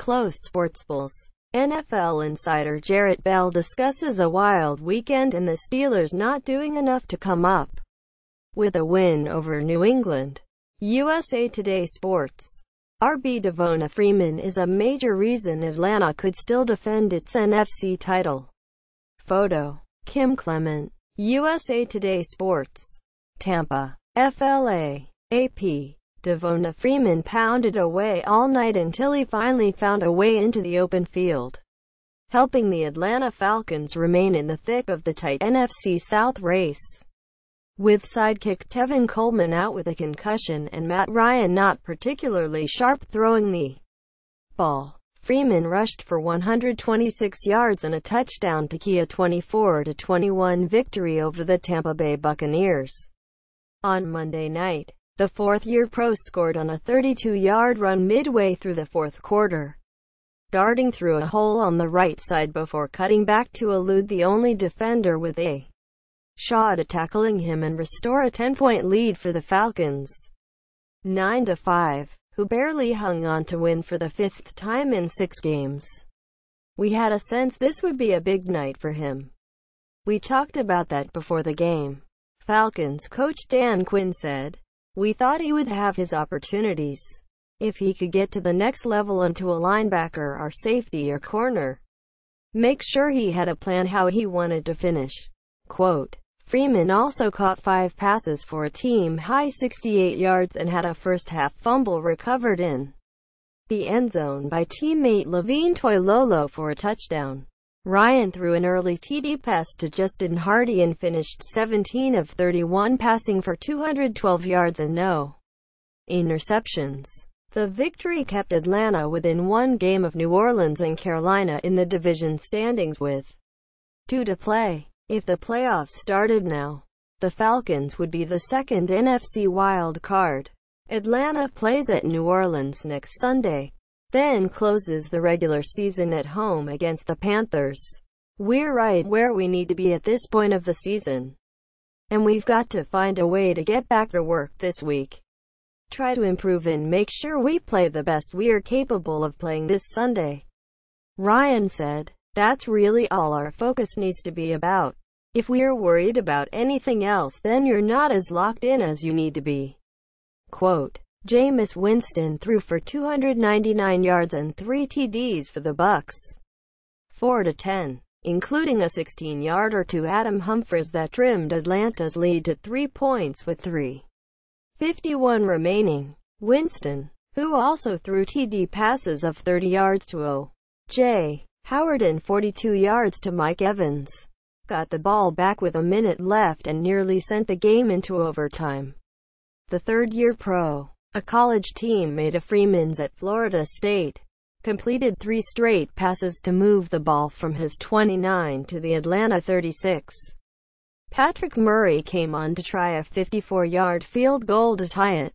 close sportsballs. NFL insider Jarrett Bell discusses a wild weekend and the Steelers not doing enough to come up with a win over New England. USA Today Sports. RB Devonta Freeman is a major reason Atlanta could still defend its NFC title. Photo. Kim Clement. USA Today Sports. Tampa. FLA. AP. Devonta Freeman pounded away all night until he finally found a way into the open field, helping the Atlanta Falcons remain in the thick of the tight NFC South race. With sidekick Tevin Coleman out with a concussion and Matt Ryan not particularly sharp throwing the ball, Freeman rushed for 126 yards and a touchdown to key a 24-21 victory over the Tampa Bay Buccaneers. On Monday night, the fourth-year pro scored on a 32-yard run midway through the fourth quarter, darting through a hole on the right side before cutting back to elude the only defender with a shot at tackling him and restore a 10-point lead for the Falcons, 9-5, who barely hung on to win for the fifth time in 6 games. "We had a sense this would be a big night for him. We talked about that before the game," Falcons coach Dan Quinn said. "We thought he would have his opportunities. If he could get to the next level into a linebacker or safety or corner, make sure he had a plan how he wanted to finish." Quote. Freeman also caught 5 passes for a team-high 68 yards and had a first-half fumble recovered in the end zone by teammate Levine Toilolo for a touchdown. Ryan threw an early TD pass to Justin Hardy and finished 17 of 31 passing for 212 yards and no interceptions. The victory kept Atlanta within 1 game of New Orleans and Carolina in the division standings with 2 to play. If the playoffs started now, the Falcons would be the second NFC wild card. Atlanta plays at New Orleans next Sunday, then closes the regular season at home against the Panthers. "We're right where we need to be at this point of the season, and we've got to find a way to get back to work this week. Try to improve and make sure we play the best we're capable of playing this Sunday," Ryan said. "That's really all our focus needs to be about. If we're worried about anything else, then you're not as locked in as you need to be." Quote. Jameis Winston threw for 299 yards and 3 TDs for the Bucs, 4-10, including a 16-yarder to Adam Humphries that trimmed Atlanta's lead to 3 points with 3:51 remaining. Winston, who also threw TD passes of 30 yards to O.J. Howard and 42 yards to Mike Evans, got the ball back with a minute left and nearly sent the game into overtime. The third-year pro, a college teammate of Freeman's at Florida State, completed 3 straight passes to move the ball from his 29 to the Atlanta 36. Patrick Murray came on to try a 54-yard field goal to tie it,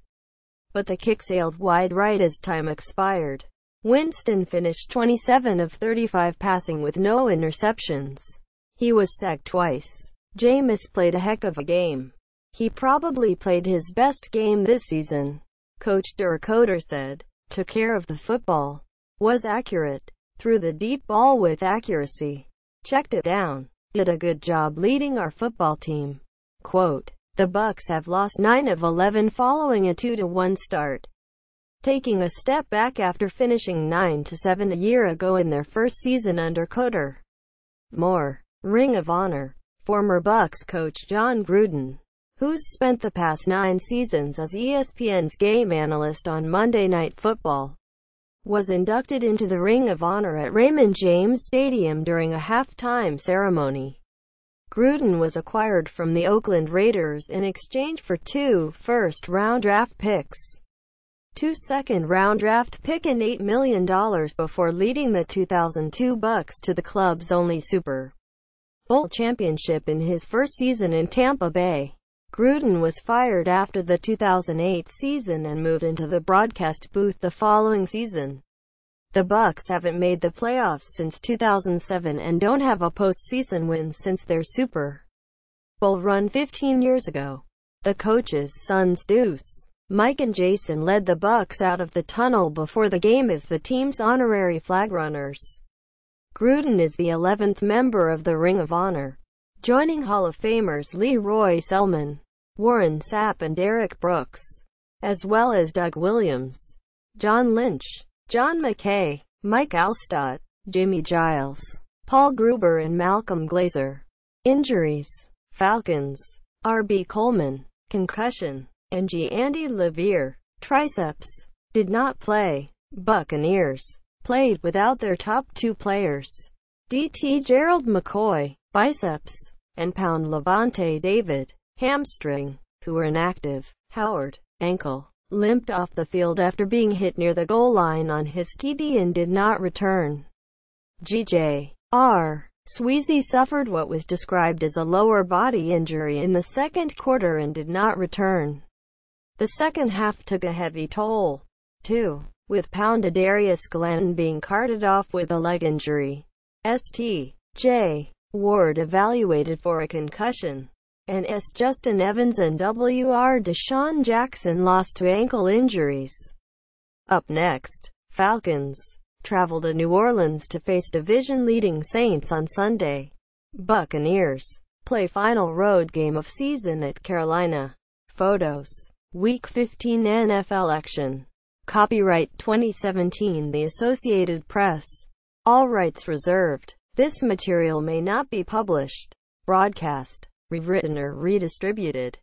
but the kick sailed wide right as time expired. Winston finished 27 of 35 passing with no interceptions. He was sacked twice. Jameis played a heck of a game. He probably played his best game this season, Coach Duracoder said. Took care of the football. Was accurate. Threw the deep ball with accuracy. Checked it down. Did a good job leading our football team. Quote. The Bucs have lost 9 of 11 following a 2-1 start, taking a step back after finishing 9-7 a year ago in their first season under Coder. More. Ring of Honor. Former Bucs coach John Gruden, who's spent the past 9 seasons as ESPN's game analyst on Monday Night Football, was inducted into the Ring of Honor at Raymond James Stadium during a halftime ceremony. Gruden was acquired from the Oakland Raiders in exchange for 2 first-round draft picks, 2 second-round draft pick and $8 million before leading the 2002 Bucs to the club's only Super Bowl championship in his first season in Tampa Bay. Gruden was fired after the 2008 season and moved into the broadcast booth the following season. The Bucs haven't made the playoffs since 2007 and don't have a postseason win since their Super Bowl run 15 years ago. The coach's son's Deuce Mike and Jason led the Bucs out of the tunnel before the game as the team's honorary flag runners. Gruden is the 11th member of the Ring of Honor, joining Hall of Famers Leroy Selmon, Warren Sapp and Derek Brooks, as well as Doug Williams, John Lynch, John McKay, Mike Alstott, Jimmy Giles, Paul Gruber and Malcolm Glazer. Injuries: Falcons, R.B. Coleman, concussion. Andy Levere, triceps, did not play. Buccaneers played without their top two players, DT Gerald McCoy, biceps, and pound Levante David, hamstring, who were inactive. Howard, ankle, limped off the field after being hit near the goal line on his TD and did not return. J.R. Sweezy suffered what was described as a lower body injury in the second quarter and did not return. The second half took a heavy toll, too, with pound Darius Glenn being carted off with a leg injury. St. Ward evaluated for a concussion, and Justin Evans and Wr. Deshaun Jackson lost to ankle injuries. Up next, Falcons travel to New Orleans to face division-leading Saints on Sunday. Buccaneers play final road game of season at Carolina. Photos: Week 15 NFL action. Copyright 2017 The Associated Press. All rights reserved. This material may not be published, broadcast, rewritten or redistributed.